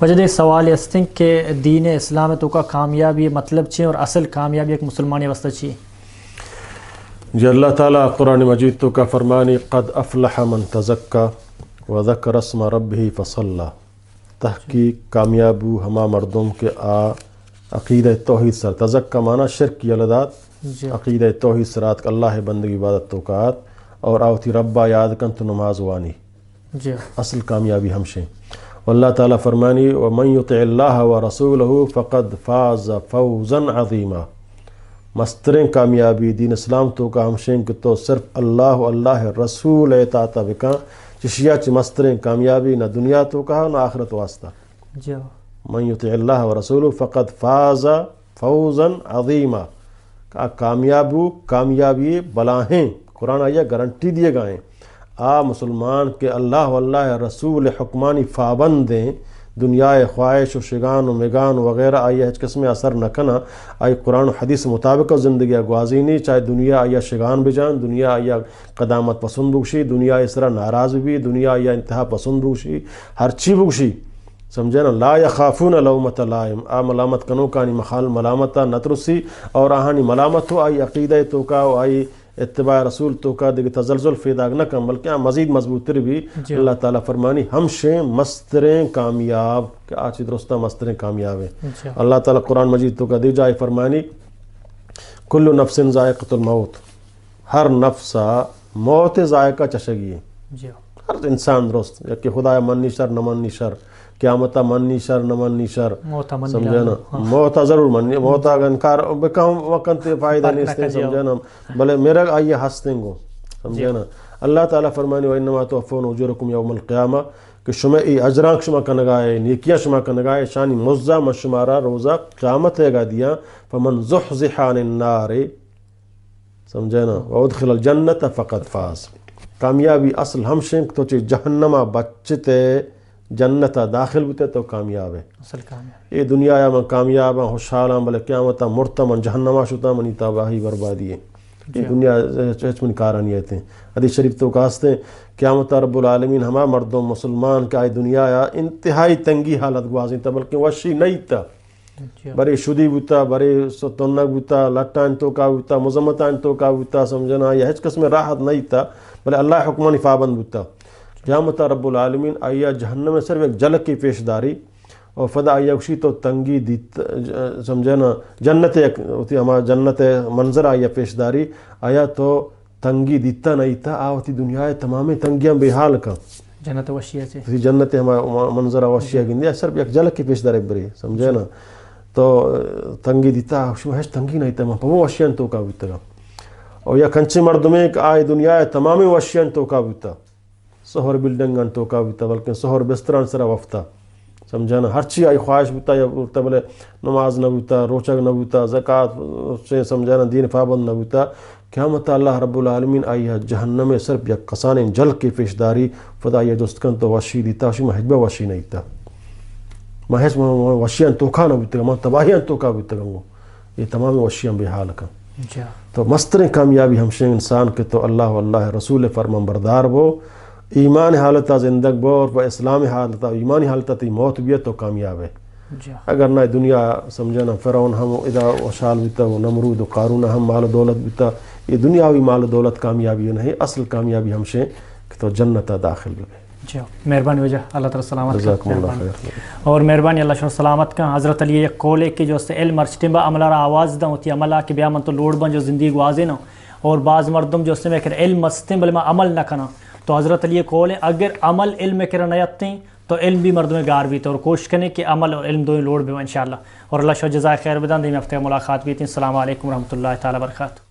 وجہ سوال است کہ دین اسلام تو کا کامیابی مطلب چھ اور اصل کامیابی ایک مسلمانی واسطہ چھ. جی اللہ تعالیٰ قرآن مجید تو کا فرمانی قد افلح من تزکا وذکر اسم ربہ فصلی. تحقیق کامیابو ہما مردم کے عقیدہ توحید سر تزکا معنی شرک کی علدات عقیدہ توحید سرات کہ اللہ بندگی عبادت توقات اور آوتی ربا یاد کن تو نماز وانی اصل کامیابی ہمشیں. واللہ تعالیٰ فرمانی ومن یطع اللہ ورسولہ فقد فاز فوزا عظیما. مسترین کامیابی دین اسلام تو کا ہمشیں کہ تو صرف اللہ رسول اطاعت بکا چشیا چ مسترین کامیابی نہ دنیا تو کا نہ آخرت واسطہ. من یطع اللہ ورسولہ فقد فاز فوزا عظیما. کامیابی بلاہیں قرآن آیا گارنٹی دیے گئے مسلمان کے اللہ رسول حکمانی پابند دیں دنیا خواہش و شگان و مگان وغیرہ آیا ہچ قسم اثر نہ کنا آئی قرآن و حدیث مطابق زندگی گوازینی چاہے دنیا آیا شگان بجان دنیا آیا قدامت پسند بگشی دنیا اس طرح ناراض بھی دنیا آیا انتہا پسند بگشی ہر چی بگشی سمجھے نا. لا یخافون لومۃ لائم ملامت کنو کانی مخال ملامت نترسی اور آہانی ملامت ہو آئی عقیدہ تو کا آئی اتباع رسول تو کا دیکھ تزلزل فیداغ نہ کم بلکہ مزید مضبوط تر بھی اللہ تعالیٰ فرمانی ہمشیں مستریں کامیاب کہ آج درستہ مستریں کامیاب ہیں. اللہ تعالیٰ قرآن مجید تو کا دی جائے فرمانی کل نفس ذائقۃ الموت. ہر نفسا موت ذائقہ چشگی ہے. ہر انسان درست کہ خدا منی شر نہ منی شر قیامتا منی شر نہ منی شر سمجھے نا. موتا ضرور منی موتا انکار بکاؤں وقت فائدہ نہیں اس سمجھے نا بلے میرا آئیے ہستیں گو سمجھے نا. اللہ تعالیٰ فرمانی وَإِنَّمَا تُوَفَّوْنَ أُجُورَكُمْ يَوْمَ الْقِيَامَةِ کہ شما ای اجران شما کنگائے نیکیاں شما کنگائے شانی مزہ مشمارہ روزہ قیامت لے گا دیا فمن زحزح عن النار سمجھے نا وادخل الجنت فقد فاز. کامیابی اصل ہمشیں تو چی جہنمہ بچتے جنت داخل ہوتے تو کامیاب ہے. اصل کامیاب یہ دنیا یا من کامیاب ہیں خوشحال ہیں بلے قیامتا مرتا من جہنمہ شتا منی تباہی بربادی ہے. یہ دنیا چہچ من کارانیت ہیں. حدیث شریف تو کہاستے ہیں قیامتا رب العالمین ہما مردم مسلمان کا آئی دنیا یا انتہائی تنگی حالت گوازیں تا بلکہ وشی نہیں تا برے شدی بوتا برے ستنگ بوتا لٹان تو کا بوتا مزمتان تو کا بوتا سمجھنا یا ہچ قسم راحت نہیں تا بلے اللہ حکمانی پابند بوتا. قیامت رب العالمین آیا جہنم میں صرف ایک جھلک کی پیشداری اور فدا آیا اکشی تو تنگی دیت سمجھے نا جنت ایک ہوتی ہمارا جنت منظر آیا پیشداری آیا تو تنگی دیتا نہیں تھا آوتی دنیا تمام تنگیاں بے حال کا جنت وشیہ سے جنت ہمارا منظر وشیہ گندیا صرف ایک جھلک کی پیشداری بری سمجھے نا. تو تنگی دیتا ہیچ تنگی نہیں تھا وہ وشیاں تو کا بیتا اور یا کنچے مردمیں کہ آئے دنیا تمام وشیاں تو کا بیتا سہر بلڈنگان تو کا بیتا بلکہ سہر بستران سرا وفتا سمجھانا ہر چی آئی خواہش بیتا یا بولتا بلے نماز نہ بیتا روچک نہ بیتا زکاة سے سمجھانا دین پابند نہ بیتا. قیامت اللہ رب العالمین آئی جہنم میں صرف یک قسان جل کی پیشداری فدا یہ دوستکن تو وشی دیتا وشی محجبہ وشی نہیں تا محج وشیاں توکھا نہ بیتا گا تباہیاں توکا بیتا گا یہ تمام وشیاں بے حال کا. تو مستریں کامیابی ہمشیں انسان کے تو اللہ رسول فرمان بردار وہ ایمان حالتا زندگ بو اور اسلام حالتا ایمانی حالتا تی موت بھی تو کامیاب ہے. اگر نہ دنیا سمجھنا فرعون ہم ادا وشال بیتا و نمرود و قارون ہم مال و دولت بیتا یہ دنیاوی مال و دولت کامیابی نہیں اصل کامیابی ہمشیں کہ تو جنت داخل بھی. مہربانی وجہ اللہ تعالیٰ سلامت جزاکم اللہ خیر اور مہربانی اللہ شکر سلامت کا. حضرت علی ایک قول ہے کہ جو اس علم مرچٹیں با عملہ را آواز دا ہوتی عملہ کہ بیا من تو لوڑ بن جو زندگی گوازے نہ اور بعض مردم جو اس میں کہ علم مستیں بلے میں عمل نہ کنا تو حضرت علی قول ہے اگر عمل علم کرنا نیتیں تو علم بھی مردوں میں گار بھی تو اور کوشش کریں کہ عمل اور علم دونوں لوڑ بھی انشاءاللہ. اور اللہ شکر جزائے خیر بدان دی میں ہفتے ملاقات بھی تھی. السلام علیکم ورحمۃ اللہ تعالیٰ وبرکاتہ.